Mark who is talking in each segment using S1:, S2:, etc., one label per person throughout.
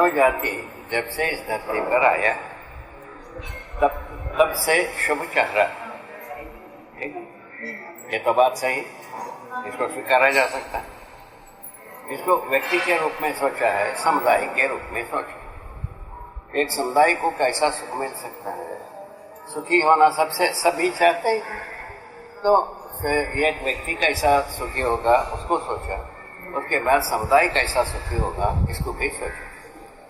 S1: मानव जाति जब से इस धरती पर आया तब से शुभ चाह रहा। ठीक है, ये तो बात सही, इसको स्वीकारा जा सकता है। इसको व्यक्ति के रूप में सोचा है, समुदाय के रूप में सोचा। एक समुदाय को कैसा सुख मिल सकता है, सुखी होना सभी चाहते हैं, तो एक व्यक्ति कैसा सुखी होगा उसको सोचा। उसके बाद समुदाय कैसा सुखी होगा इसको भी सोचा।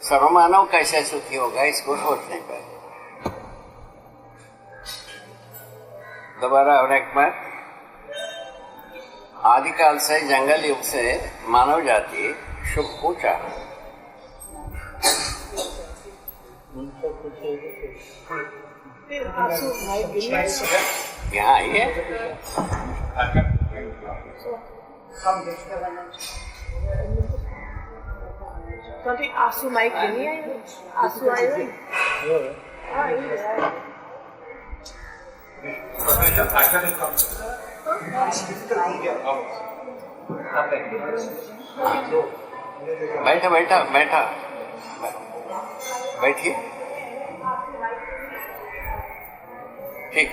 S1: सर्वमानव कैसे सुखी होगा इसको सोचने पर दोबारा और एक बार, आदिकाल से जंगल युग से मानव जाति शुभ को चाह। यहाँ आइए,
S2: आंसू माइक नहीं आए, आंसू आए
S1: बैठा बैठा बैठा बैठिए। ठीक,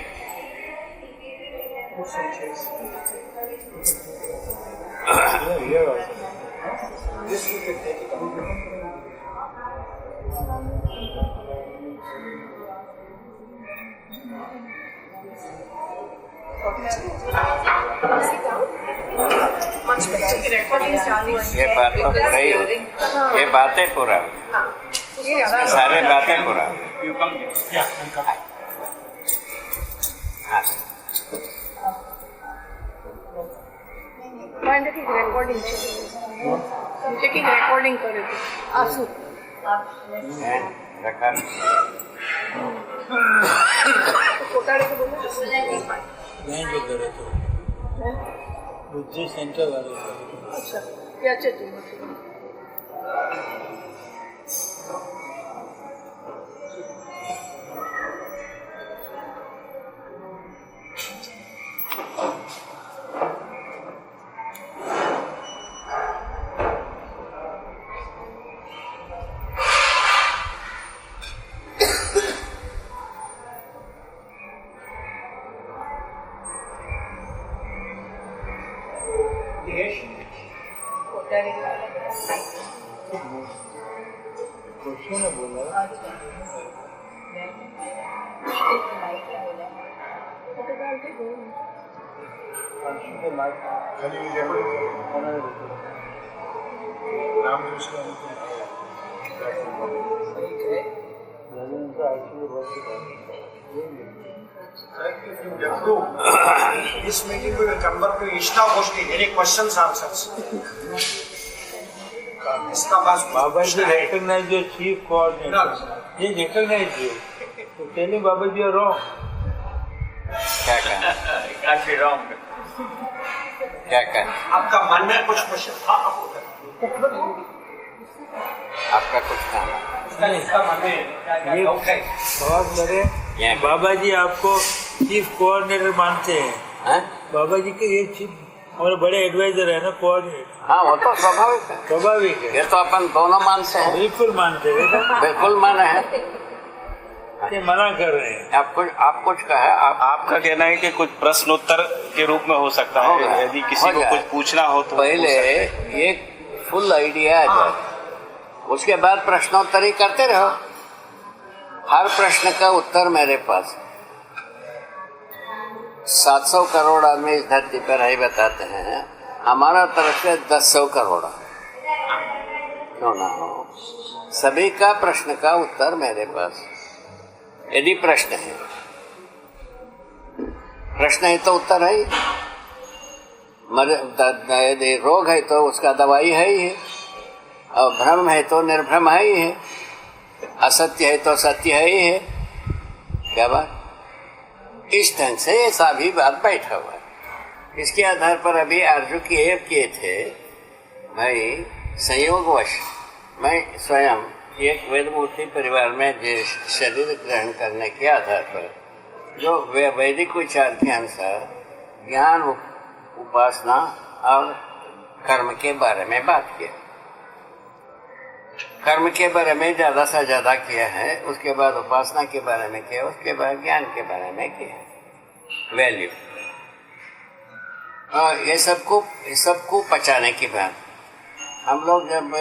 S1: ये बात तो पूरा ही हो, ये बातें पूरा, सारे बातें पूरा।
S2: रेकॉर्डिंग करे आंसू
S1: रखा
S3: बुद्धि सेंटर वाले।
S2: अच्छा, क्या चाहिए?
S3: ने बोला
S4: This meeting will come back to Ishta Goshti. Any questions, answers?
S3: Baba ji recognize your chief coordinator. He recognize you. So tell him, Baba ji, you are wrong.
S1: क्या कहना?
S4: Can't be wrong.
S1: क्या कहना?
S4: आपका मन में कुछ question था?
S1: आपका कुछ कहना?
S3: ये बहुत बड़े बाबा जी आपको चीफ कोऑर्डिनेटर मानते हैं। बाबा जी के ये चीफ हमारे बड़े एडवाइजर है ना, कोऑर्डिनेटर।
S1: हाँ, वो तो स्वाभाविक है,
S3: स्वाभाविक है।
S1: ये तो अपन दोनों मानते हैं।
S3: बिल्कुल मानते हैं,
S1: बिल्कुल माने हैं।
S3: ये मना कर रहे हैं।
S1: आप कुछ कहे,
S5: आपका कहना है कि कुछ प्रश्न उत्तर के रूप में हो सकता है, यदि किसी को कुछ पूछना हो तो
S1: पहले एक फुल आइडिया आ जाए, उसके बाद प्रश्नोत्तरी करते रहो। हर प्रश्न का उत्तर मेरे पास। 700 करोड़ आदमी इस धरती पर ही बताते हैं, हमारा तरफ से 10 करोड़ क्यों ना हो, सभी का प्रश्न का उत्तर मेरे पास। यदि प्रश्न है, प्रश्न है तो उत्तर है ही। यदि रोग है तो उसका दवाई है ही है, और भ्रम है तो निर्भ्रम है ही है, असत्य है तो सत्य है ही है। क्या बात? इस ढंग से ये सभी बात बैठा हुआ है। इसके आधार पर अभी आरजू किए थे भाई, संयोगवश मैं स्वयं एक वेदमूर्ति परिवार में शरीर ग्रहण करने के आधार पर जो वैदिक विचार के अनुसार ज्ञान, उपासना और कर्म के बारे में बात किया। कर्म के बारे में ज्यादा से ज्यादा किया है, उसके बाद उपासना के बारे में किया, उसके बाद ज्ञान के बारे में किया, वैल्यू। और ये सबको पचाने की बात। हम लोग जब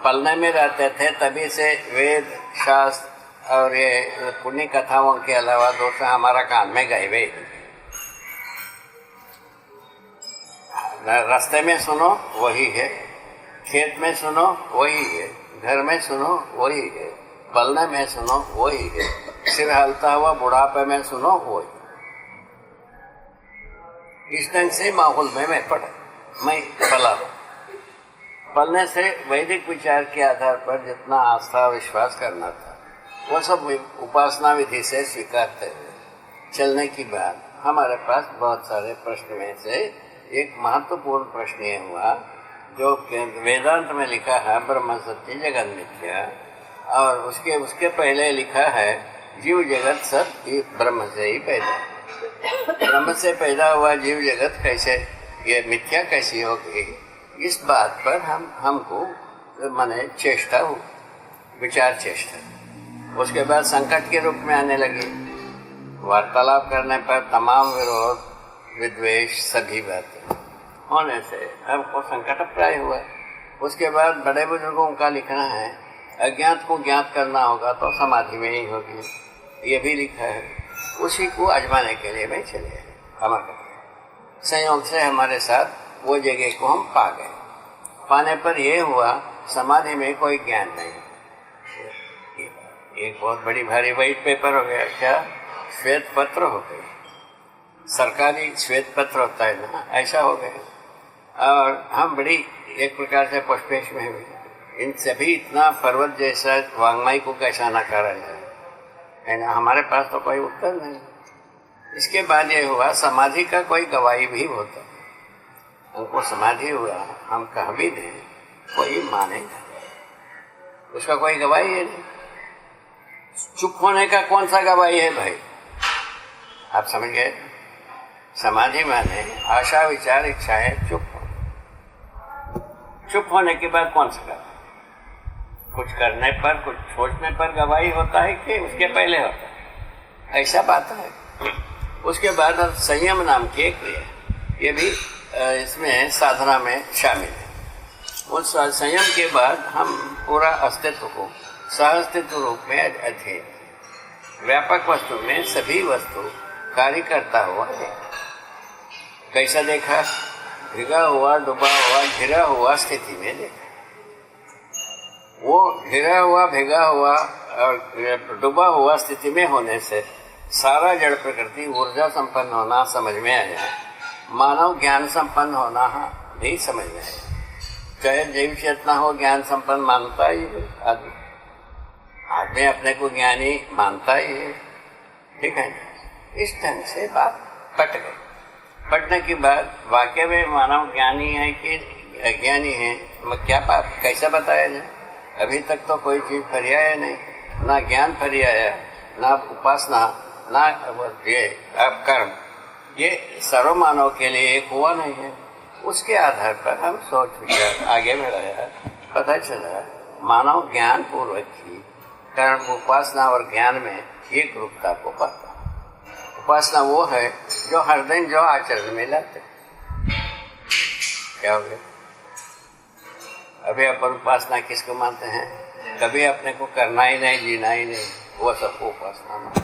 S1: पलने में रहते थे तभी से वेद शास्त्र और ये पुण्य कथाओं के अलावा दूसरा हमारा कान में गए हुए। रास्ते में सुनो वही है, खेत में सुनो वही है, घर में सुनो वही है, पलने में सुनो वही है, सिर हलता हुआ बुढ़ापे में सुनो वही। इस ढंग से माहौल में मैं पला। पलने से वैदिक विचार के आधार पर जितना आस्था विश्वास करना था वो सब उपासना विधि से स्वीकारते हुए चलने की बात। हमारे पास बहुत सारे प्रश्न में से एक महत्वपूर्ण प्रश्न ये हुआ जो वेदांत में लिखा है ब्रह्म सत्य जगत मिथ्या, और उसके पहले लिखा है जीव जगत सब ब्रह्म से ही पैदा। ब्रह्म से पैदा हुआ जीव जगत कैसे, ये मिथ्या कैसी हो गई, इस बात पर हमको माने चेष्टा हो, विचार चेष्टा। उसके बाद संकट के रूप में आने लगी। वार्तालाप करने पर तमाम विरोध विद्वेष सभी बातें होने से हमको संकट प्राय हुआ। उसके बाद बड़े बुजुर्गों का लिखना है अज्ञात को ज्ञात करना होगा तो समाधि में ही होगी, ये भी लिखा है। उसी को आजमाने के लिए मैं चले हमारे संयोग से हमारे साथ वो जगह को हम पा गए। पाने पर यह हुआ समाधि में कोई ज्ञान नहीं। एक बहुत बड़ी भारी व्हाइट पेपर हो गया, क्या श्वेत पत्र हो गए, सरकारी श्वेत पत्र होता है ना, ऐसा हो गया। और हम बड़ी एक प्रकार से पुष्पेश में हुए। इन सभी इतना पर्वत जैसा वांग्मय को कैसा नकारा जाए, है ना, हमारे पास तो कोई उत्तर नहीं। इसके बाद ये हुआ समाधि का कोई गवाही भी होता, हमको समाधि हुआ हम कह भी दें कोई मानेगा, उसका कोई गवाही है नहीं। चुप होने का कौन सा गवाही है भाई, आप समझ गए। समाधि माने आशा विचार इच्छाएं चुप हो। चुप होने के बाद कौन सा गवाही, कुछ करने पर कुछ सोचने पर गवाही होता है कि उसके पहले होता है, ऐसा बात है। उसके बाद संयम नाम की एक क्रिया, ये भी इसमें साधना में शामिल है। उस संयम के बाद हम पूरा अस्तित्व को सहअस्तित्व रूप में अध्ययन, व्यापक वस्तु में सभी वस्तु कार्य करता हुआ है। कैसा देखा, भिगा हुआ डूबा हुआ घिरा हुआ स्थिति में देखा। वो घिरा हुआ भिगा हुआ और डूबा हुआ स्थिति में होने से सारा जड़ प्रकृति ऊर्जा संपन्न होना समझ में आया, मानव ज्ञान संपन्न होना भी समझ में आया। चाहे जीव चेतना हो ज्ञान संपन्न मानता ही है आदमी अपने को ज्ञानी मानता ही है, ठीक है। इस ढंग से बात पट गई। पटने के बाद वाकई में मानव ज्ञानी है कि अज्ञानी है, क्या बात कैसा बताया जाए। अभी तक तो कोई चीज फरियाया नहीं, ना ज्ञान फरियाया, ना उपासना, ना ये अब कर्म, ये सर्व मानव के लिए एक हुआ नहीं है। उसके आधार पर हम सोच विचार आगे बढ़ाया, पता चला मानव ज्ञान पूर्वक ही कर्म उपासना और ज्ञान में एक रूपता को पाता। उपासना वो है जो हर दिन जो आचरण में लाते। क्या हो गया, अभी अपन उपासना किसको मानते हैं, कभी अपने को करना ही नहीं जीना ही नहीं, वो सबको उपासना मानते।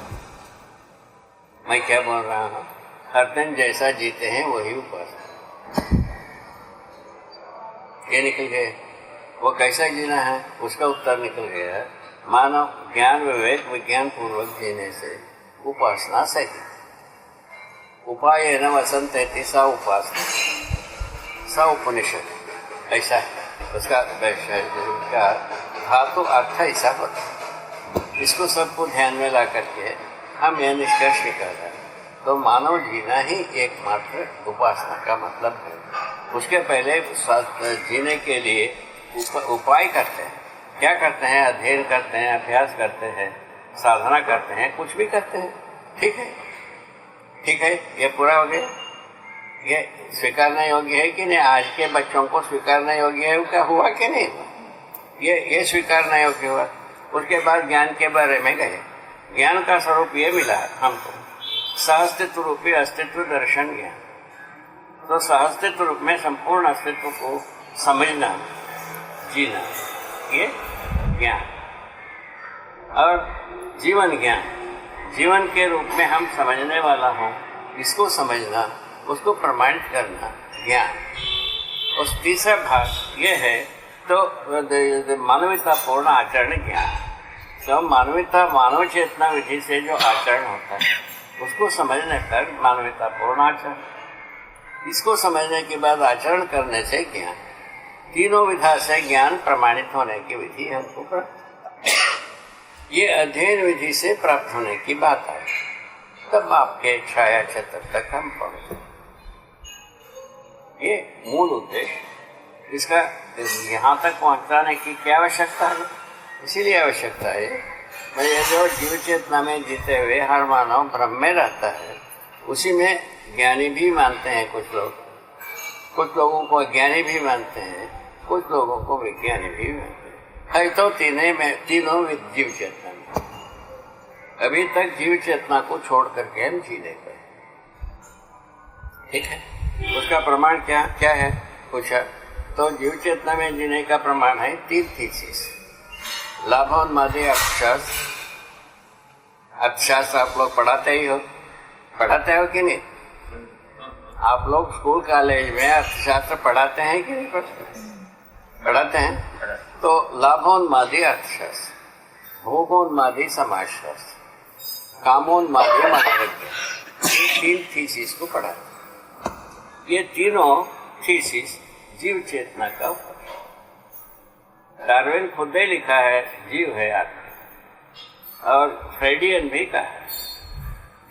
S1: मैं क्या बोल रहा हूँ, हर दिन जैसा जीते हैं वही उपासना। ये निकल गए, वो कैसा जीना है उसका उत्तर निकल गया है। मानव ज्ञान विवेक विज्ञान पूर्वक जीने से उपासना सही। उपाय न वसंत सा उपासना सा उपनिषद, ऐसा है उसका धातु अर्थ ऐसा होता। इसको सबको ध्यान में ला करके हम यह निष्कर्ष निकाल रहे हैं, तो मानव जीना ही एकमात्र उपासना का मतलब है। उसके पहले जीने के लिए उपाय करते हैं। क्या करते हैं, अध्ययन करते हैं, अभ्यास करते हैं, साधना करते हैं, कुछ भी करते हैं, ठीक है, ठीक है। ये पूरा हो गया। ये स्वीकारने योग्य है कि नहीं, आज के बच्चों को स्वीकारने योग्य है, क्या हुआ कि नहीं हुआ, ये स्वीकार नहीं होके हुआ। उसके बाद ज्ञान के बारे में गए। ज्ञान का स्वरूप ये मिला हमको, सहअस्तित्व रूपी अस्तित्व दर्शन ज्ञान। तो सहअस्तित्व रूप में संपूर्ण अस्तित्व को समझना, जीना, ये ज्ञान। और जीवन ज्ञान, जीवन के रूप में हम समझने वाला हो, इसको समझना, उसको प्रमाणित करना ज्ञान। उस तीसरा भाग ये है तो मानवता पूर्ण आचरण ज्ञान। तो मानवता मानव चेतना विधि से जो आचरण होता है उसको समझने पर मानवता पूर्ण आचरण। इसको समझने के बाद आचरण करने से ज्ञान। तीनों विधा से ज्ञान प्रमाणित होने की विधि हमको प्राप्त, ये अध्ययन विधि से प्राप्त होने की बात है। तब आपके छाया क्षेत्र तक हम पहुंचे। ये मूल उद्देश्य। इसका यहाँ तक पहुँचाने की क्या आवश्यकता है? इसीलिए आवश्यकता है ये जो जीव चेतना में जीते हुए हर मानव ब्रह्म में रहता है, उसी में ज्ञानी भी मानते हैं कुछ लोग, कुछ लोगों को ज्ञानी भी मानते हैं, कुछ लोगों को विज्ञानी भी मानते हैं। है तो तीनों जीव चेतना में। अभी तक जीव चेतना को छोड़ करके हम जी नहीं पाए। ठीक है, उसका प्रमाण क्या है पूछा तो जीव चेतना में जीने का प्रमाण है 3 थीसिस। लाभोन्मादी अर्थशास्त्र। अर्थशास्त्र आप लोग पढ़ाते हो कि नहीं? आप लोग स्कूल कॉलेज में अर्थशास्त्र पढ़ाते हैं कि नहीं पढ़ाते हैं? तो लाभोन्मादी अर्थशास्त्र, भोगोन्मादी समाजशास्त्र, कामोन्मादी मनोविज्ञान, ये 3 थीसिस को पढ़ाते। ये तीनों थीसिस जीव चेतना का ऊपर। डार्विन खुद ही लिखा है जीव है आत्मा, और फ्रेडियन भी कहा है।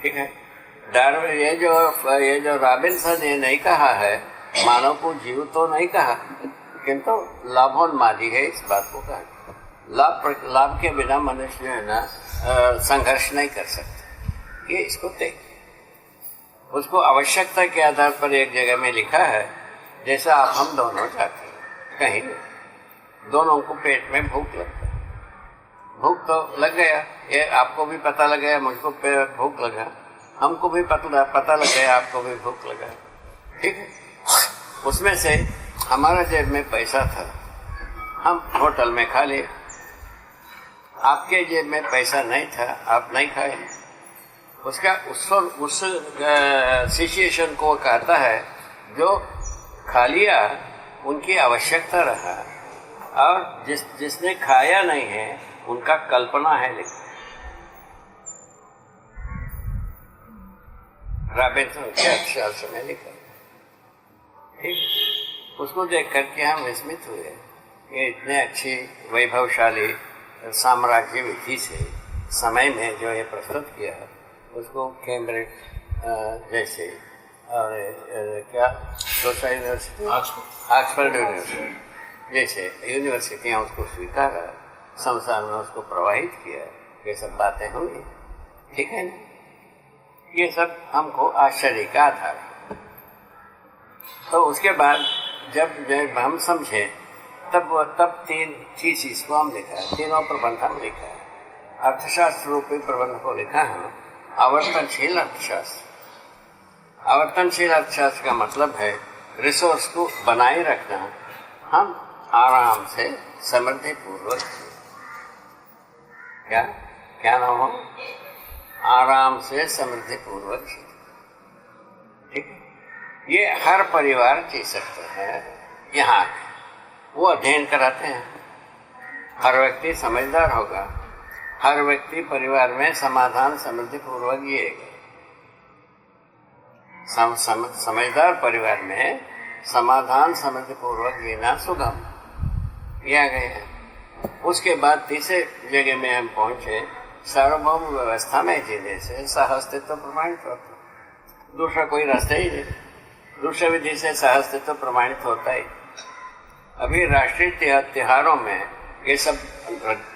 S1: ठीक है, डार्विन ये जो रॉबिन्सन ने नहीं कहा है, मानव को जीव तो नहीं कहा, किंतु लाभोन्मादी है इस बात को कहा। लाभ के बिना मनुष्य जो है ना संघर्ष नहीं कर सकता, ये इसको देख। उसको आवश्यकता के आधार पर एक जगह में लिखा है, जैसा आप हम दोनों जाते हैं कहीं, दोनों को पेट में भूख लगता है। भूख तो लग गया, ये आपको भी पता लग गया, मुझको भूख लगा, हमको भी पता लग गया, आपको भी भूख लगा। ठीक है, उसमें से हमारा जेब में पैसा था, हम होटल में खा लिए। आपके जेब में पैसा नहीं था, आप नहीं खाए। उसका उस सिचुएशन को कहता है जो खा लिया उनकी आवश्यकता रहा, और जिसने खाया नहीं है उनका कल्पना है। लेकिन रॉबिन्सन के अर्थशास्त्र में लिखा, ठीक, उसको देख करके हम विस्मित हुए। ये इतने अच्छी वैभवशाली साम्राज्य विधि से समय में जो ये प्रस्तुत किया, उसको कैम्ब्रिज जैसे और क्या दूसरा यूनिवर्सिटी ऑक्सफोर्ड यूनिवर्सिटी जैसे यूनिवर्सिटियाँ उसको स्वीकारा, संसार में उसको प्रवाहित किया, ये सब बातें हुई। ठीक है ना, ये सब हमको आश्चर्य का आधार है। तो उसके बाद जब हम समझे तब 3 थीसिस को हम लिखा है, तीनों प्रबंध हम लिखा है। अर्थशास्त्र रूपी प्रबंध को लिखा है आवर्तनशील अर्थशास्त्र। आवर्तनशील अर्थशास्त्र का मतलब है रिसोर्स को बनाए रखना, हम आराम से समृद्धि पूर्वक, क्या नाम हो, आराम से समृद्धि पूर्वक। ठीक, ये हर परिवार जी सकते हैं। यहाँ वो अध्ययन कराते हैं, हर व्यक्ति समझदार होगा, हर व्यक्ति परिवार में समाधान समृद्धि पूर्वक जिएगा। समझदार परिवार में समाधान समृद्धि पूर्वक जीना सुगम किया गया है। उसके बाद तीसरे जगह में हम पहुंचे, सार्वभौम व्यवस्था में जीने से सहअस्तित्व प्रमाणित होता। दूसरा कोई रास्ता ही नहीं, दूसरे विधि से सहअस्तित्व प्रमाणित होता ही। अभी राष्ट्रीय त्योहारों में ये सब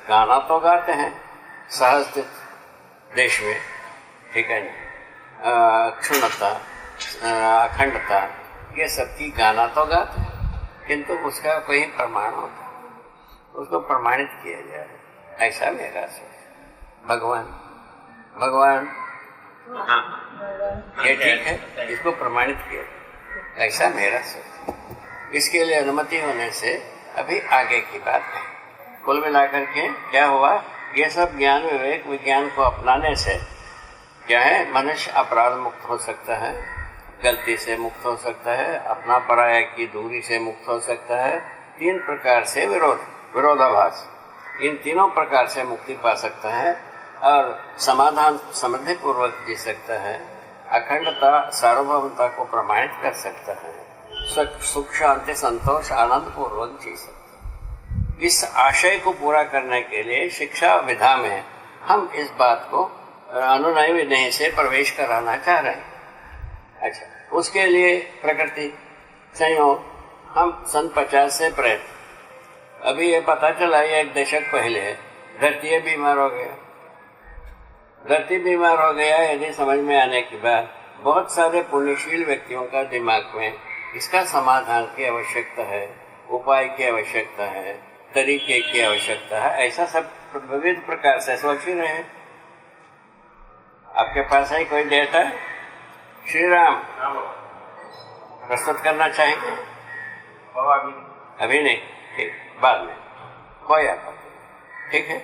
S1: गाना तो गाते हैं सहअस्तित्व देश में, ठीक है ना, क्षुण्णता, अखंडता, ये सब की गाना तो गाते हैं, किंतु उसका कोई प्रमाण होता। उसको प्रमाणित किया जाए, ऐसा मेरा सोच। भगवान ये ठीक है, इसको प्रमाणित किया जाए, ऐसा मेरा सोच। इसके लिए अनुमति होने से अभी आगे की बात है। कुल मिलाकर के क्या हुआ, ये सब ज्ञान विवेक विज्ञान को अपनाने से क्या है, मनुष्य अपराध मुक्त हो सकता है, गलती से मुक्त हो सकता है, अपना पराया की दूरी से मुक्त हो सकता है, 3 प्रकार से विरोधाभास, इन तीनों प्रकार से मुक्ति पा सकता है और समाधान समृद्धि पूर्वक जी सकता है, अखंडता सार्वभौमता को प्रमाणित कर सकता है, सुख शांति संतोष आनंद पूर्वक जी सकता है। इस आशय को पूरा करने के लिए शिक्षा विधा में हम इस बात को अनुनय विनय से प्रवेश कराना चाह रहे हैं। अच्छा, उसके लिए प्रकृति संयोग हम सन 50 से प्रयत्न, अभी ये पता चला ये 1 दशक पहले धरती बीमार हो गया। धरती बीमार हो गया, यदि समझ में आने के बाद बहुत सारे पुण्यशील व्यक्तियों का दिमाग में इसका समाधान की आवश्यकता है, उपाय की आवश्यकता है, तरीके की आवश्यकता है, ऐसा सब विविध प्रकार से सोच ही रहे हैं। आपके पास है कोई डेटा? श्री राम प्रस्तुत करना चाहेंगे? अभी नहीं, ठीक, बाद में, कोई आपत्ति, ठीक है।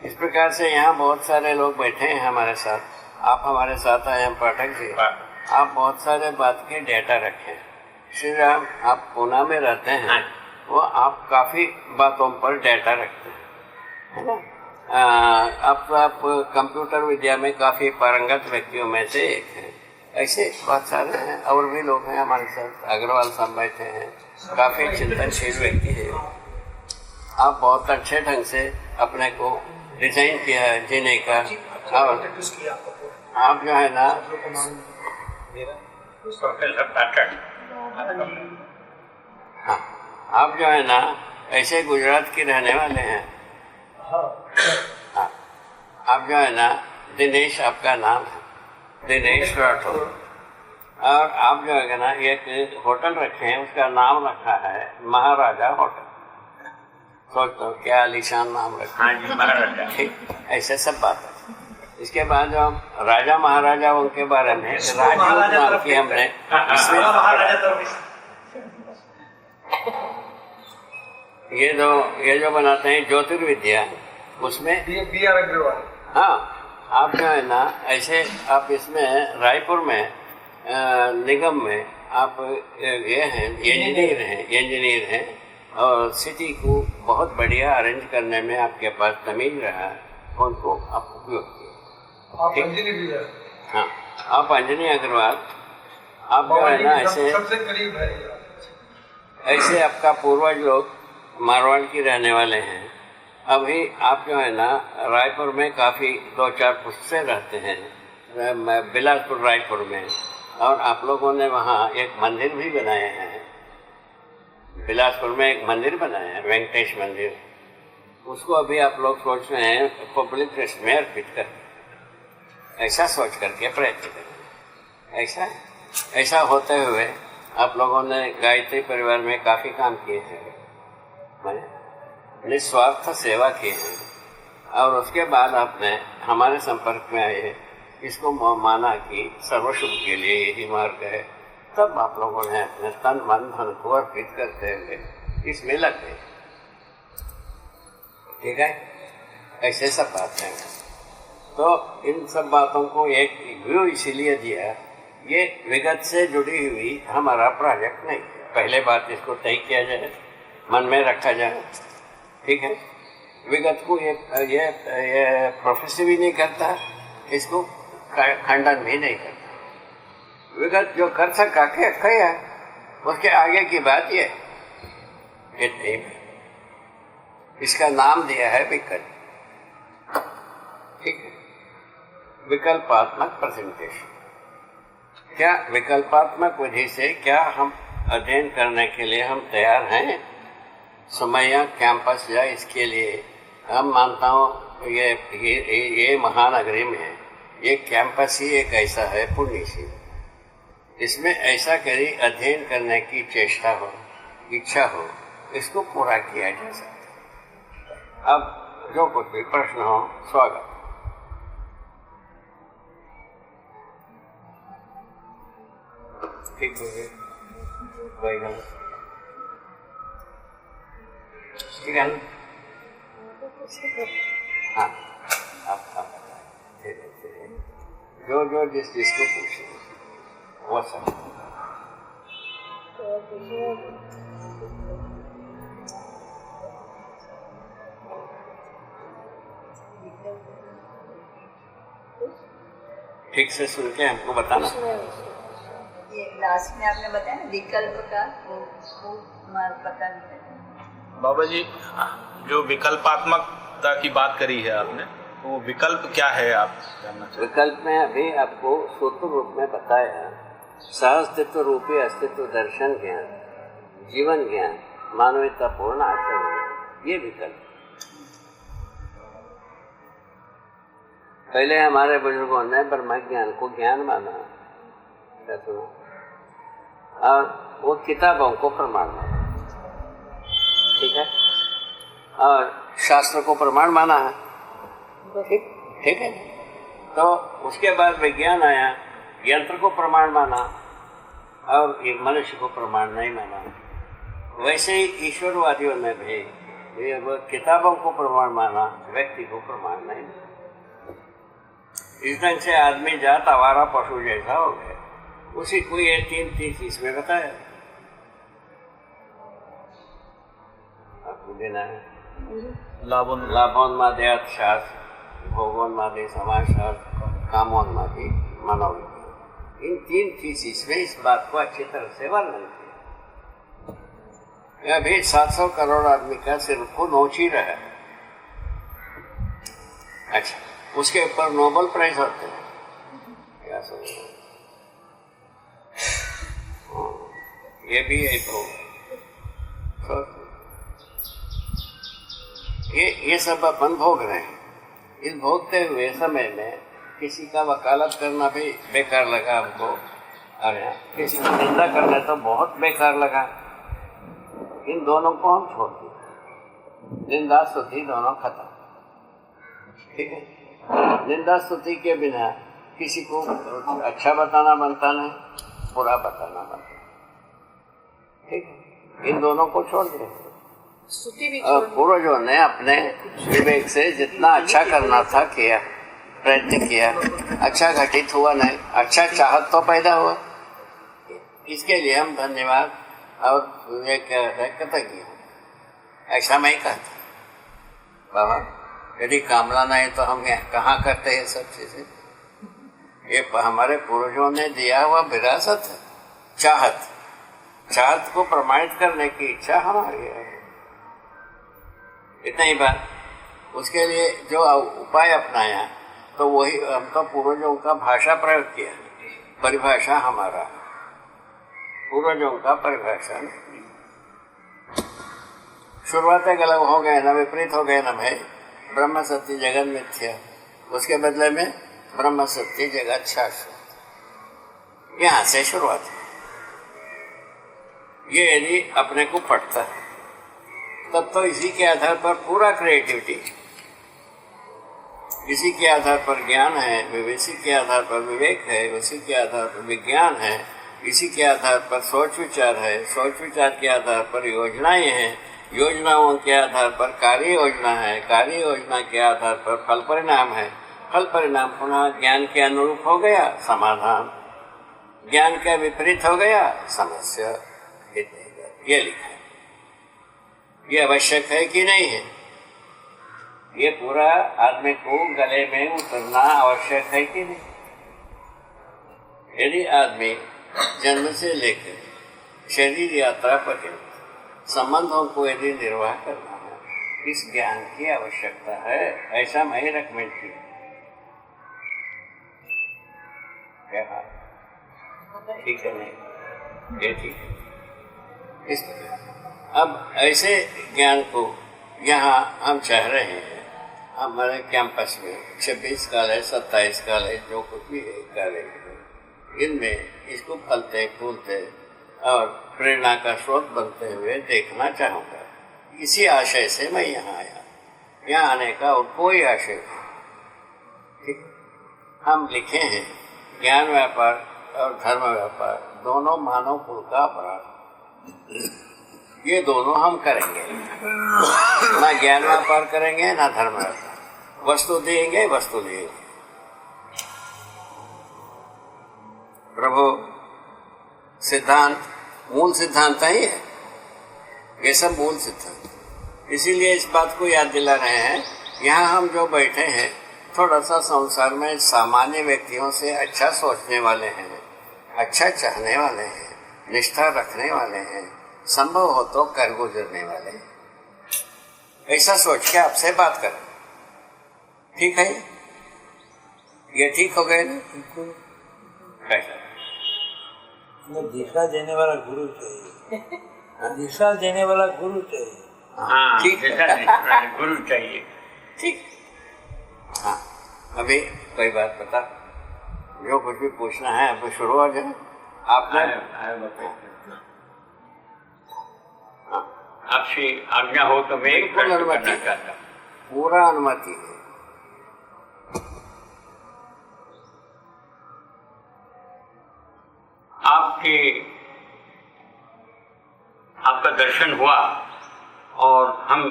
S1: इस प्रकार से यहाँ बहुत सारे लोग बैठे हैं हमारे साथ, आप हमारे साथ आए हैं पाठक जी, आप बहुत सारे बात के डेटा रखें। श्री राम आप पूना में रहते हैं, वो आप काफी बातों पर डेटा रखते हैं, है ना। आप कंप्यूटर विद्या में काफी पारंगत व्यक्तियों में से एक हैं। ऐसे बहुत सारे हैं, और भी लोग हैं हमारे साथ, अग्रवाल साहब बैठे हैं, काफी चिंतनशील व्यक्ति है। आप बहुत अच्छे ढंग से अपने को डिजाइन किया है जीने का, और आप जो है ना हाँ, आप जो है ना ऐसे गुजरात के रहने वाले हैं। हाँ, आप जो है ना दिनेश, आपका नाम है दिनेश राठौर, और आप जो है ना एक होटल रखे हैं, उसका नाम रखा है महाराजा होटल। सोचो क्या आलीशान नाम रखा है, ठीक, ऐसे सब बात है। इसके बाद जो हम राजा महाराजा उनके बारे में राजपूत नाम की हमने इसमें ये जो बनाते हैं ज्योतिर्विद्या, उसमें हाँ, आप जो है ना ऐसे आप इसमें रायपुर में निगम में आप ये हैं इंजीनियर हैं, और सिटी को बहुत बढ़िया अरेंज करने में आपके पास तमीज रहा है, उनको आप उपयोग किए। हाँ, आप अंजनी अग्रवाल, आप जो है ना ऐसे
S4: सबसे करीब है,
S1: ऐसे आपका पूर्वज लोग मारवाड़ की रहने वाले हैं। अभी आप जो है ना रायपुर में काफ़ी 2-4 पुश्ते रहते हैं, बिलासपुर रायपुर में, और आप लोगों ने वहाँ एक मंदिर भी बनाए हैं। बिलासपुर में एक मंदिर बनाया है, वेंकटेश मंदिर, उसको अभी आप लोग सोच रहे हैं पब्लिक ट्रस्ट में अर्पित कर, ऐसा सोच करके प्रयत्न करें। ऐसा होते हुए आप लोगों ने गायत्री परिवार में काफ़ी काम किए हैं, निस्वार्थ सेवा की है, और उसके बाद आपने हमारे संपर्क में आए, इसको माना कि सर्वशुभ के लिए यही मार्ग है, तब आप लोगों ने अपने तन मन धन को अर्पित करते हुए इसमें लग गए। ठीक है, ऐसे सब बात है। तो इन सब बातों को एक व्यू इसीलिए दिया, ये विगत से जुड़ी हुई हमारा प्रोजेक्ट नहीं। पहले बात इसको तय किया जाए, मन में रखा जाए, ठीक है। विगत को ये प्रोफेसर भी नहीं करता, इसको खंडन भी नहीं करता। विगत जो कर सका क्या, उसके आगे की बात ये इतनी, इसका नाम दिया है विकल्प, ठीक है, विकल्पात्मक प्रेजेंटेशन। क्या विकल्पात्मक विधि से क्या हम अध्ययन करने के लिए हम तैयार हैं? समया कैंपस या इसके लिए हम मानता हूँ ये महानगरी में ये कैंपस ही एक ऐसा है पुण्यशील, इसमें ऐसा करी अध्ययन करने की चेष्टा हो, इच्छा हो, इसको पूरा किया जा सकता है। अब जो कुछ भी प्रश्न हो स्वागत। ठीक है, कोई गल ठीक है। हाँ, आप धीरे धीरे जो जो जिसको पूछे वो सब। ठीक से सुन के हमको बताना।
S6: ये लास्ट में आपने बताया ना विकल्प का, वो पता नहीं है।
S5: बाबा जी, जो विकल्पात्मकता की बात करी है आपने, वो विकल्प क्या है आप जानना चाहते?
S1: विकल्प में अभी आपको सूत्र रूप में बताया, सहअस्तित्व रूपी अस्तित्व दर्शन ज्ञान, जीवन ज्ञान, मानवीयता पूर्ण आचरण, ये विकल्प। पहले हमारे बुजुर्गों ने ब्रह्म ज्ञान को ज्ञान माना, क्या सुना, और वो किताबों को प्रमाण माना, ठीक है, और शास्त्र को प्रमाण माना है, ठीक है। तो उसके बाद विज्ञान आया, यंत्र को प्रमाण माना और ये मनुष्य को प्रमाण नहीं माना। वैसे ही ईश्वरवादियों ने भी किताबों को प्रमाण माना, व्यक्ति को प्रमाण नहीं माना। इस ढंग से आदमी जात आवारा पशु जैसा हो गया। उसी को ये तीन चीज में बताया। आपको देना है लाभोन्मादयात् शास्त्र, भोगोन्मादे समाजशास्त्र, कामोन्मादे मनोविज्ञान। इन तीन थीसिस में इस बात को अच्छी तरह से वर्णन किया। अभी 700 करोड़ आदमी का सिर्फ को नोच ही रहा है। अच्छा, उसके ऊपर नोबेल प्राइज होते हैं, क्या समझ, ये भी एक हो। ये सब अपन भोग रहे हैं। इस भोगते हुए समय में किसी का वकालत करना भी बेकार लगा हमको, अरे किसी की निंदा करना तो बहुत बेकार लगा। इन दोनों को हम छोड़ दिए, निंदा स्तुति दोनों खत्म, ठीक है। निंदा स्तुति के बिना किसी को अच्छा बताना बनता नहीं, बुरा बताना बनता, ठीक है। इन दोनों को छोड़ दे। पूर्वजों ने अपने विवेक से जितना अच्छा करना था किया, प्रयत्न किया, अच्छा घटित हुआ नहीं, अच्छा चाहत तो पैदा हुआ। इसके लिए हम धन्यवाद और कृतज्ञ हूँ। ऐसा मैं ही कहता बाबा, यदि कामना नहीं तो हम कहाँ करते हैं सब चीजें। ये हमारे पूर्वजों ने दिया हुआ विरासत है। चाहत को प्रमाणित करने की इच्छा हमारी है, इतना ही बात। उसके लिए जो उपाय अपनाया तो वही हम तो पूर्वजों का भाषा प्रयोग किया, परिभाषा हमारा, पूर्वजों का परिभाषा नहीं। शुरुआतें गलत हो गए ना, विपरीत हो गए ना भाई। ब्रह्म सत्य जगत मिथ्या, उसके बदले में ब्रह्म सत्य जगत शाश्वत, यहाँ से शुरुआत है। ये यदि अपने को पढ़ता है तब तो इसी के आधार पर पूरा क्रिएटिविटी, इसी के आधार पर ज्ञान है, इसी के आधार पर विवेक है, इसी के आधार पर विज्ञान है, इसी के आधार पर सोच विचार है, सोच विचार के आधार पर योजनाएं हैं, योजनाओं के आधार पर कार्य योजना है, कार्य योजना के आधार पर फल परिणाम है, फल परिणाम पुनः ज्ञान के अनुरूप हो गया समाधान, ज्ञान का विपरीत हो गया समस्या। ये लिखा है। ये आवश्यक है कि नहीं है? ये पूरा आदमी को गले में उतरना आवश्यक है कि नहीं? यदि आदमी जन्म से लेकर शरीर यात्रा पर्यंत संबंधों को यदि निर्वाह करना है, इस ज्ञान की आवश्यकता है, ऐसा मैं रिकमेंड किया। क्या ठीक है? नहीं, ये ठीक है। इस अब ऐसे ज्ञान को यहाँ हम चाह रहे हैं, हमारे कैंपस में 26 कॉलेज 27 कॉलेज जो कुछ भी कॉलेज है, इनमें इसको फलते फूलते और प्रेरणा का स्रोत बनते हुए देखना चाहूँगा। इसी आशय से मैं यहाँ आया। यहाँ आने का और कोई आशय नहीं। ठीक, हम लिखे हैं ज्ञान व्यापार और धर्म व्यापार दोनों मानव कुल का अपराध, ये दोनों हम करेंगे, ना ज्ञान व्यापार करेंगे ना धर्म व्यापार। वस्तु देंगे, वस्तु देंगे। प्रभु सिद्धांत मूल सिद्धांत ही है, ये सब मूल सिद्धांत। इसीलिए इस बात को याद दिला रहे हैं, यहाँ हम जो बैठे हैं थोड़ा सा संसार में सामान्य व्यक्तियों से अच्छा सोचने वाले हैं, अच्छा चाहने वाले हैं, निष्ठा रखने वाले हैं, संभव हो तो कर गुजरने वाले हैं। ऐसा सोच के आपसे बात करें, ठीक है? ये ठीक हो गए ना? कैसा
S3: दिशा देने वाला गुरु चाहिए, दिशा देने वाला गुरु चाहिए।
S1: हाँ, ठीक है,
S7: गुरु चाहिए।
S1: ठीक। हाँ, अभी कोई बात बता, जो कुछ भी पूछना है अब शुरू हो जाए। आपने
S7: आपसे आज्ञा हो तो मैं एक प्रश्न करना चाहता हूँ।
S1: पूरा अनुमति है।
S7: आपका दर्शन हुआ और हम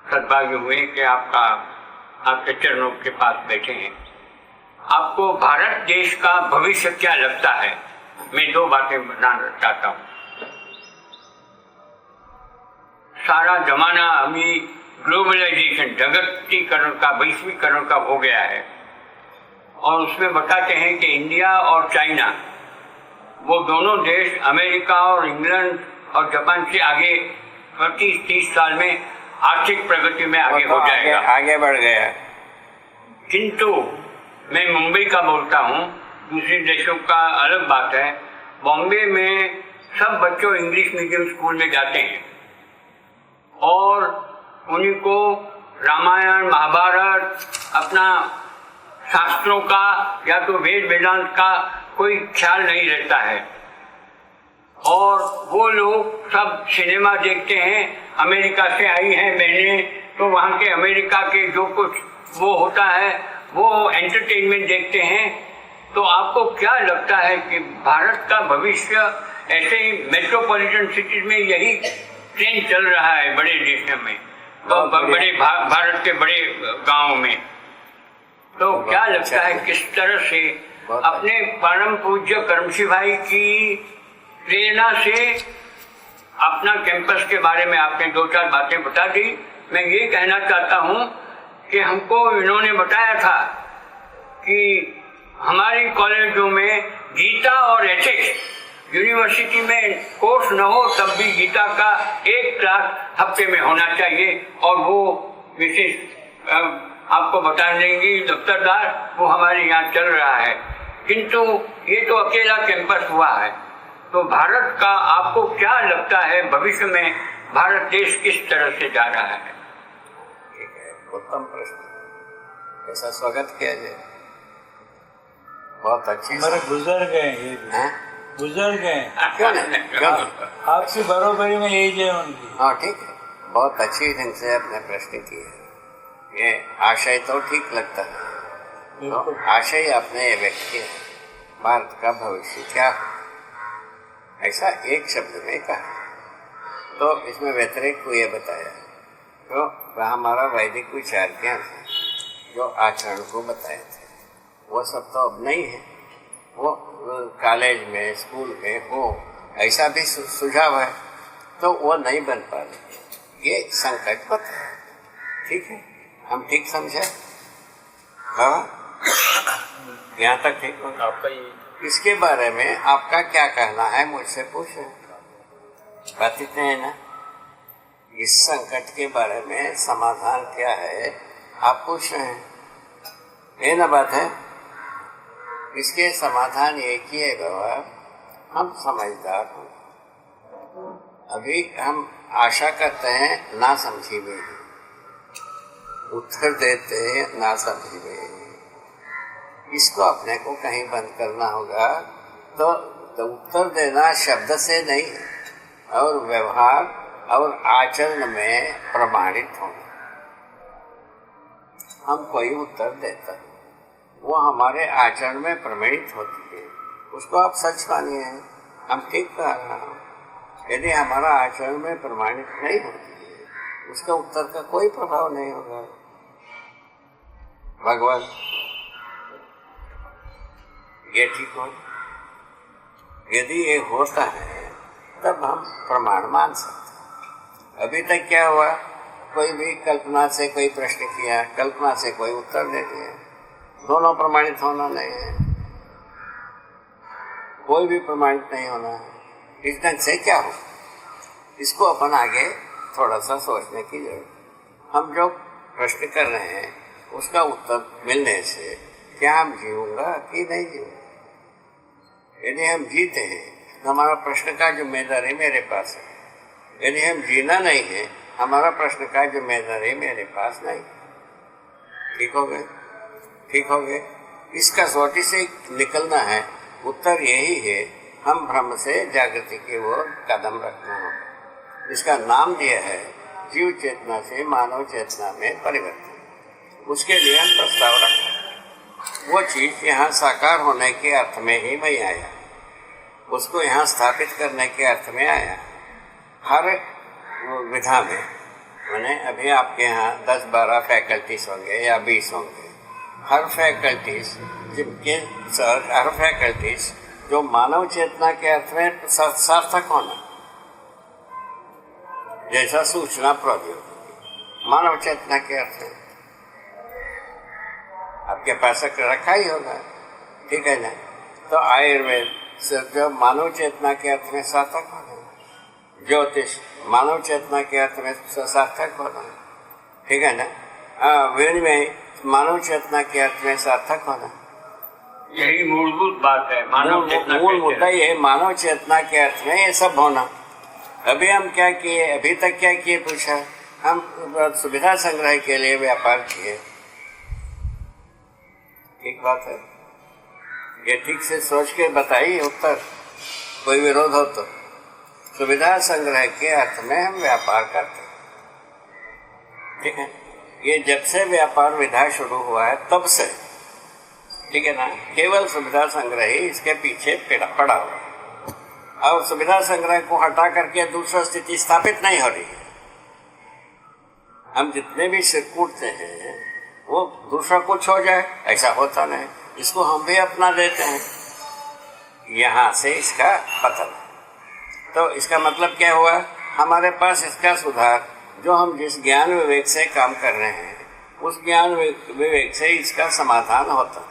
S7: सद्भाग्य हुए कि आपके चरणों के पास बैठे हैं। आपको भारत देश का भविष्य क्या लगता है? मैं दो बातें बताना चाहता हूँ। सारा जमाना अभी ग्लोबलाइजेशन, जगतीकरण का, वैश्वीकरण का हो गया है और उसमें बताते हैं कि इंडिया और चाइना, वो दोनों देश अमेरिका और इंग्लैंड और जापान से आगे 30 साल में आर्थिक प्रगति में आगे हो जाएगा,
S1: आगे बढ़ गया।
S7: किंतु मैं मुंबई का बोलता हूँ, दूसरे देशों का अलग बात है। बॉम्बे में सब बच्चों इंग्लिश मीडियम स्कूल में जाते हैं और उन्हीं को रामायण महाभारत, अपना शास्त्रों का या तो वेद वेदांत का कोई ख्याल नहीं रहता है और वो लोग सब सिनेमा देखते हैं। अमेरिका से आई हैं बहनें, तो वहाँ के अमेरिका के जो कुछ वो होता है वो एंटरटेनमेंट देखते हैं। तो आपको क्या लगता है कि भारत का भविष्य ऐसे ही मेट्रोपॉलिटन सिटीज में यही ट्रेंड चल रहा है, बड़े देशों में, तो बड़े भारत के बड़े गांवों में, तो क्या लगता है किस तरह से अपने परम पूज्य करमसी भाई की प्रेरणा से अपना कैंपस के बारे में आपने 2-4 बातें बता दी। मैं ये कहना चाहता हूँ कि हमको इन्होंने बताया था कि हमारी कॉलेजों में गीता और एथिक्स, यूनिवर्सिटी में कोर्स न हो तब भी गीता का एक क्लास हफ्ते में होना चाहिए और वो विशेष आपको बता देंगी दफ्तरदार, वो हमारे यहाँ चल रहा है। किंतु ये तो अकेला कैंपस हुआ है, तो भारत का आपको क्या लगता है भविष्य में भारत देश किस तरह से जा रहा है?
S1: ठीक है, उत्तम प्रश्न, ऐसा स्वागत किया जाए। बहुत अच्छी,
S3: हमारे बुजुर्ग हैं, बुजुर्ग हैं,
S1: क्यों नहीं, क्यों नहीं?
S3: आपकी बरोबरी में एज है उनकी।
S1: हाँ ठीक है, बहुत अच्छी ढंग से आपने प्रश्न किया। ये आशय तो ठीक लगता है, तो आशय आपने ये व्यक्त किया, भारत का भविष्य क्या है, ऐसा एक शब्द में कहा। तो इसमें व्यतिरिक्त को ये बताया, तो हमारा वैदिक विचार क्या था, जो आचरण को बताए थे, वो सब तो अब नहीं है। वो कॉलेज में, स्कूल में हो, ऐसा भी सुझाव है, तो वो नहीं बन पा रहे। ये संकट पता है, ठीक है, हम ठीक समझे बाबा, यहाँ तक ठीक हो?
S5: आपका ये
S1: इसके बारे में आपका क्या कहना है, मुझसे पूछे। बात इतने है ना, इस संकट के बारे में समाधान क्या है आप पूछ रहे हैं, ये ना बात है। इसके समाधान एक ही है बाबा, हम समझदार हो। अभी हम आशा करते हैं ना समझी में, उत्तर देते हैं ना समझी में। इसको अपने को कहीं बंद करना होगा, तो उत्तर देना शब्द से नहीं और व्यवहार और आचरण में प्रमाणित होना। हम कोई उत्तर देता है, वो हमारे आचरण में प्रमाणित होती है, उसको आप सच मानिए, हम ठीक कह रहे हैं। यदि हमारा आचरण में प्रमाणित नहीं होती है, उसका उत्तर का कोई प्रभाव नहीं होगा। भगवान ये ठीक हो, यदि ये होता है तब हम प्रमाण मान सकते। अभी तक क्या हुआ, कोई भी कल्पना से कोई प्रश्न किया, कल्पना से कोई उत्तर दे दिया, दोनों प्रमाणित होना नहीं है, कोई भी प्रमाणित नहीं होना है। इस ढंग से क्या हो, इसको अपन आगे थोड़ा सा सोचने की जरूरत। हम जो प्रश्न कर रहे हैं उसका उत्तर मिलने से क्या हम जीऊंगा कि नहीं जीऊंगा। यदि हम जीते हैं तो हमारा प्रश्न का जिम्मेदारी मेरे पास है, यदि हम जीना नहीं है हमारा प्रश्न का जिम्मेदारी मेरे पास नहीं। ठीक हो गए, ठीक हो गए। इस कसौटी से निकलना है, उत्तर यही है, हम भ्रम से जागृति की ओर कदम रखना होगा। इसका नाम दिया है जीव चेतना से मानव चेतना में परिवर्तन। उसके लिए हम प्रस्ताव रखा, वो चीज यहाँ साकार होने के अर्थ में ही मैं आया, उसको यहाँ स्थापित करने के अर्थ में आया। हर विधा में मैंने अभी आपके यहाँ 10-12 फैकल्टीज होंगे या 20 होंगे, हर फैकल्टीज जिनके हर फैकल्टीज जो मानव चेतना के अर्थ में सार्थक होना, जैसा सूचना प्रौद्योगिकी मानव चेतना के अर्थ में आपके पास रखा ही होगा, ठीक है ना। तो आयुर्वेद से जो मानव चेतना के अर्थ में सार्थक होना, ज्योतिष मानव चेतना के अर्थ में सार्थक होना, ठीक है ना। विनिमय मानव चेतना के अर्थ में सार्थक होना,
S7: यही मूलभूत बात है। मानव चेतना
S1: मूल मुद्दा ये मानव चेतना के अर्थ में ये सब होना। अभी हम क्या किए, अभी तक क्या किए पूछा, हम सुविधा संग्रह के लिए व्यापार किए। ठीक बात है, ये ठीक से सोच के बताइए उत्तर, कोई विरोध हो तो। सुविधा संग्रह के अर्थ में हम व्यापार करते, ठीक है। ये जब से व्यापार विधा शुरू हुआ है तब से, ठीक है ना, केवल सुविधा संग्रह ही इसके पीछे पड़ा हुआ, और सुविधा संग्रह को हटा करके दूसरा स्थिति स्थापित नहीं हो रही है। हम जितने भी सिर कूटते हैं वो दूसरा कुछ हो जाए, ऐसा होता नहीं, इसको हम भी अपना देते हैं, यहाँ से इसका पतन। तो इसका मतलब क्या हुआ, हमारे पास इसका सुधार, जो हम जिस ज्ञान विवेक से काम कर रहे हैं उस ज्ञान विवेक से इसका समाधान होता है।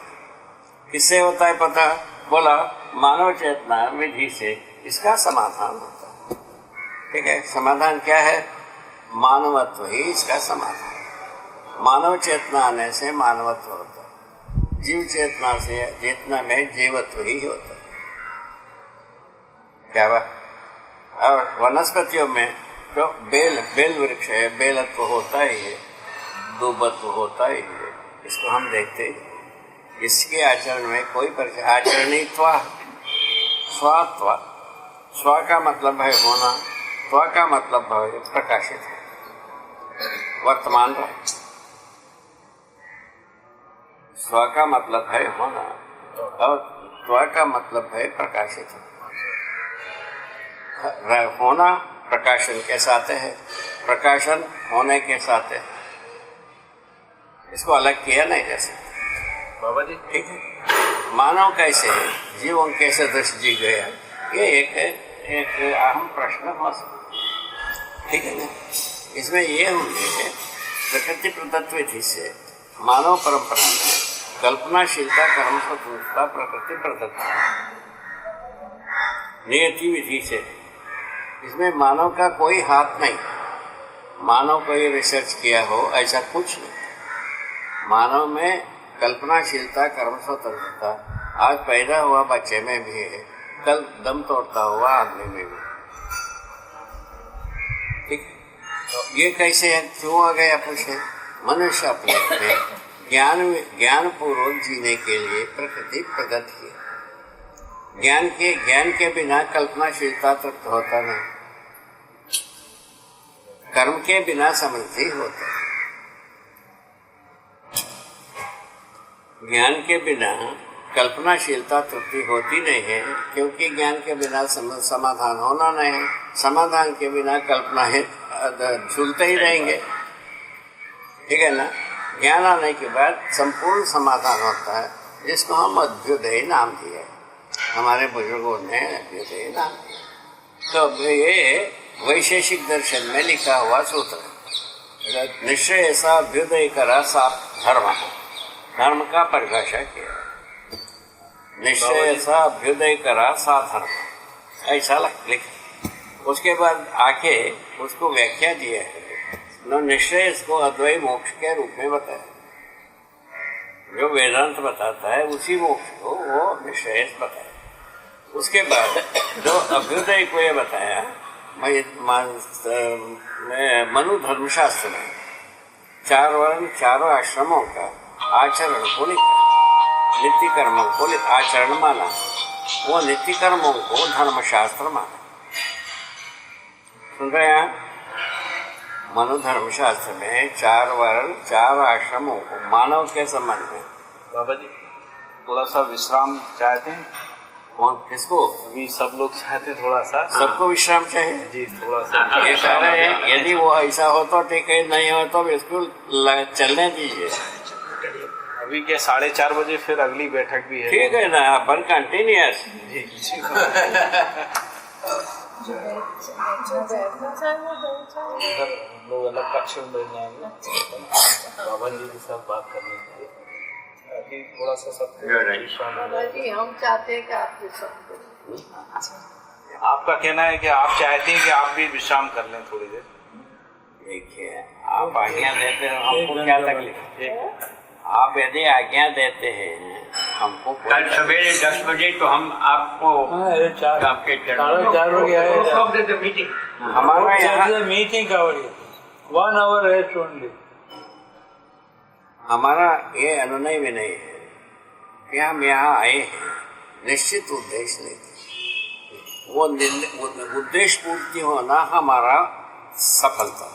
S1: किससे होता है पता, बोला मानव चेतना विधि से इसका समाधान होता है, ठीक है। समाधान क्या है, मानवत्व ही इसका समाधान। मानव चेतना आने से मानवत्व होता है, जीव चेतना से चेतना में जीवत्व ही होता है। क्या बात। और वनस्पतियों में जो बेल वृक्ष है, बेलत्व होता ही है, दुबत्व होता ही है, इसको हम देखते हैं। इसके आचरण में कोई आचरणीत्वा, स्वात्वा, स्व का मतलब है होना, त्व का मतलब है प्रकाशित है, वर्तमान रहे। स्व का मतलब है होना और त्व का मतलब है प्रकाशित होना। प्रकाशन के साथ है, प्रकाशन होने के साथ है, इसको अलग किया नहीं जा सकता।
S5: बाबा जी
S1: ठीक है। मानव कैसे है, जीवन कैसे दृष्टि जी गया, ये एक अहम प्रश्न हो सकता, ठीक है ना। इसमें ये होंगे प्रकृति प्रदत्त विधि से मानव परंपरा में कल्पनाशीलता, कर्म स्वतंत्रता प्रकृति प्रदत्त नियति विधि से, इसमें मानव का कोई हाथ नहीं। मानव को ये रिसर्च किया हो ऐसा कुछ नहीं। मानव में कल्पनाशीलता, कर्म स्वतंत्रता आज पैदा हुआ बच्चे में भी है, कल दम तोड़ता हुआ आदमी में भी, ठीक। तो ये कैसे है, क्यों आ गया पूछे। मनुष्य अपने ज्ञान पूर्वक जीने के लिए प्रकृति प्रदत्त किया। ज्ञान के बिना कल्पनाशीलता तृप्त होता नहीं, कर्म के बिना समृद्धि होता है। ज्ञान के बिना कल्पनाशीलता त्रुटि होती नहीं है, क्योंकि ज्ञान के बिना समाधान होना नहीं है। समाधान के बिना कल्पना है झूलते ही रहेंगे, ठीक है ना। ज्ञान आने के बाद संपूर्ण समाधान होता है, जिसको हम अभ्युदय नाम दिए, हमारे बुजुर्गों ने अभ्युदय नाम दिया। तो ये वैशेषिक दर्शन में लिखा हुआ सूत्र है, निश्चय ऐसा अभ्युदय करा सा धर्म, धर्म का परिभाषा किया, निश्चय ऐसा अभ्युदय करा सा धर्म, ऐसा लिख। उसके बाद आके उसको व्याख्या दिया है, निश्चय इसको अद्वैत मोक्ष के रूप में बताया, जो वेदांत बताता है उसी मोक्ष को वो निश्चय बताया। उसके बाद जो अभ्युदय को ये बताया, मनु धर्मशास्त्र में 4 वर्ण 4 आश्रमों का आचरण को लिखा, नित्य कर्मों को आचरण माना, वो नित्य कर्मों को धर्मशास्त्र माना। सुन रहे हैं? मनु धर्मशास्त्र में 4 वर्ण 4 आश्रमों को मानव के संबंध में।
S5: बाबा जी थोड़ा सा विश्राम चाहते हैं?
S1: कौन, किसको?
S5: अभी सब लोग चाहते थोड़ा सा।
S1: सबको विश्राम चाहिए
S5: जी, थोड़ा सा।
S1: ये कह रहे हैं, यदि वो ऐसा हो तो ठीक है, नहीं हो तो बिल्कुल चलने दीजिए।
S5: अभी क्या 4:30 बजे फिर अगली बैठक भी है?
S1: ठीक है ना, अपन कंटिन्यूअस।
S5: लोग अलग कक्ष में बैठ जाएंगे, बाबा जी के साथ बात करने के लिए। अभी थोड़ा सा सब
S2: हम चाहते हैं कि आप विश्राम करें।
S5: आपका कहना है कि आप चाहते हैं कि आप भी विश्राम कर लें थोड़ी देर।
S1: देखिए, आप आज्ञा देते हैं, हमको क्या तकलीफ है? आप यदि आज्ञा देते हैं हमको,
S7: कल सवेरे 10 बजे तो हम आपको आपके
S3: 4:30 बजे आए।
S7: मीटिंग
S1: हमारा यहाँ
S3: मीटिंग का 1 hour रेस्ट ओनली।
S1: हमारा ये अनुनय भी नहीं है कि हम यहाँ आए हैं निश्चित उद्देश्य नहीं, वो उद्देश्य पूर्ति होना हमारा सफलता।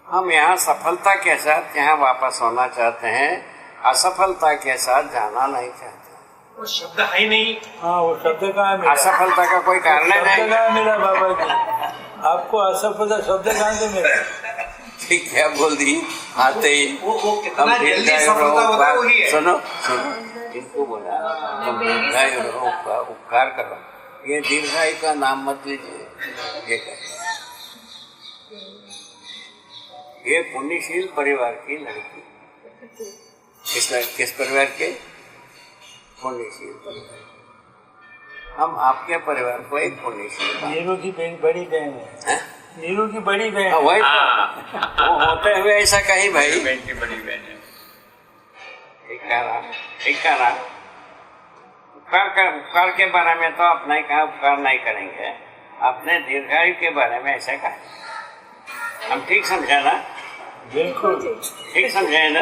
S1: हम यहाँ सफलता के साथ यहाँ वापस होना चाहते हैं, असफलता के साथ जाना नहीं चाहते।
S4: वो शब्द है नहीं।
S3: हाँ, वो शब्द कहाँ मिला?
S1: असफलता का कोई कारण नहीं।
S3: शब्द कहाँ मिला बाबा जी? आपको असफलता शब्द कहाँ से मिला?
S1: ठीक है, बोल दी आते ही।
S4: वो कितना जल्दी सफलता होता है वही है।
S1: सुनो सुनो, इनको बोला तुम दीर्घायु रहो का उपकार करो, ये दीर्घायु का नाम मत लीजिए। ये पुण्यशील परिवार की लड़की। किस परिवार के? पुण्यशील परिवार। हम आपके परिवार को एक पुण्यशील,
S3: नीरू की बड़ी बहन है, नीरू की बड़ी बहन।
S1: वही तो, वो होते हुए ऐसा कहीं भाई,
S7: बहन की बड़ी बहन है।
S1: ठीक कहा। उपकार के बारे में तो अपना ही कहा, उपकार नहीं करेंगे। अपने दीर्घायु के बारे में ऐसा कहा, हम ठीक समझे ना?
S3: बिल्कुल
S1: ठीक समझे ना?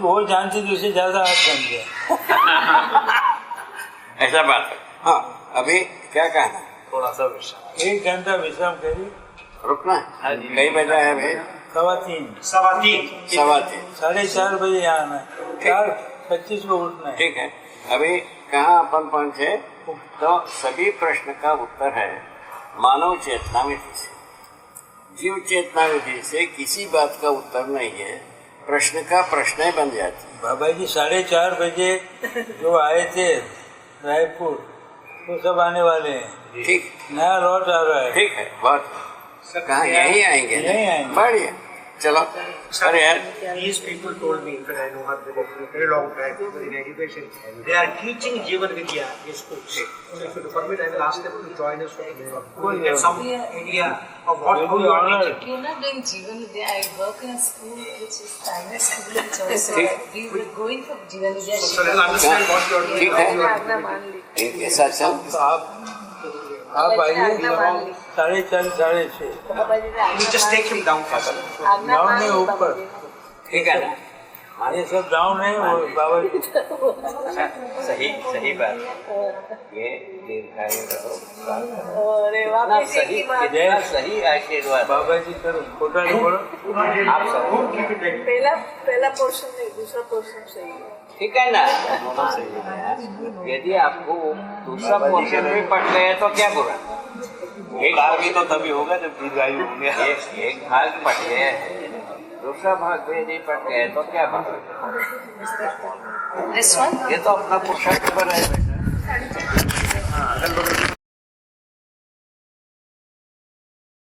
S3: वो जानती दूसरे ज्यादा आप समझे।
S1: ऐसा बात है। हाँ, अभी क्या कहना?
S5: थोड़ा सा विश्राम,
S3: 1 घंटा विश्राम करिए।
S1: रुकना है? कई बजा है भाई?
S3: 3:15।
S4: 3:15।
S3: 4:30 बजे यहाँ आना है, 4:25 को उठना है।
S1: ठीक है, अभी कहाँ अपन पहुँचे? तो सभी प्रश्न का उत्तर है मानव चेतना विधि से। जीव चेतना विधि से किसी बात का उत्तर नहीं है, प्रश्न का प्रश्न ही बन जाती है।
S3: बाबा जी 4:30 बजे जो आए थे रायपुर, वो सब आने वाले हैं।
S1: ठीक,
S3: नया लॉट आ रहा है।
S1: ठीक है, बहुत। कहाँ? यहीं आएंगे?
S3: यहीं आएंगे।
S1: बढ़िया, चलो। अरे यार,
S4: These people told me when I know her for a very long time in education, they are teaching Jivan Vidya in schools. So if you permit, I will ask them to join us for we have some idea of what how you are teaching.
S8: You're not doing Jivan Vidya. I work in a school which is China school in Chorsa. We were going for Jivan Vidya.
S4: So they'll understand what you are doing.
S1: ठीक है,
S2: आज्ञा मान ली।
S1: इनके साथ चल।
S3: तो आप आइए 4:30 6:30।
S4: You just take him down first.
S2: आज्ञा
S3: गाँव
S2: मान
S3: में
S2: ली
S3: ऊपर।
S2: बाबा जी।
S1: ठीक है ना?
S3: ये सब डाउन है वो बाबा जी
S1: सही सही बात ये दीर्घायु रहो
S2: अरे वाह
S1: सही सही आशीर्वाद
S3: बाबा जी करो खोटा नहीं बोलो
S1: आप सब
S2: पहला पोर्शन नहीं दूसरा पोर्शन सही है
S1: ठीक है ना दोनों सही है यदि आपको दूसरा पोर्शन भी पट गए तो क्या बुरा एक भाग भी तो तभी होगा जब दीर्घायु होंगे एक भाग पट गया है दूसरा भाग भी नहीं पट गया तो क्या भाग
S8: This one?
S1: ये तो अपना पुरुषार्थ पर है बेटा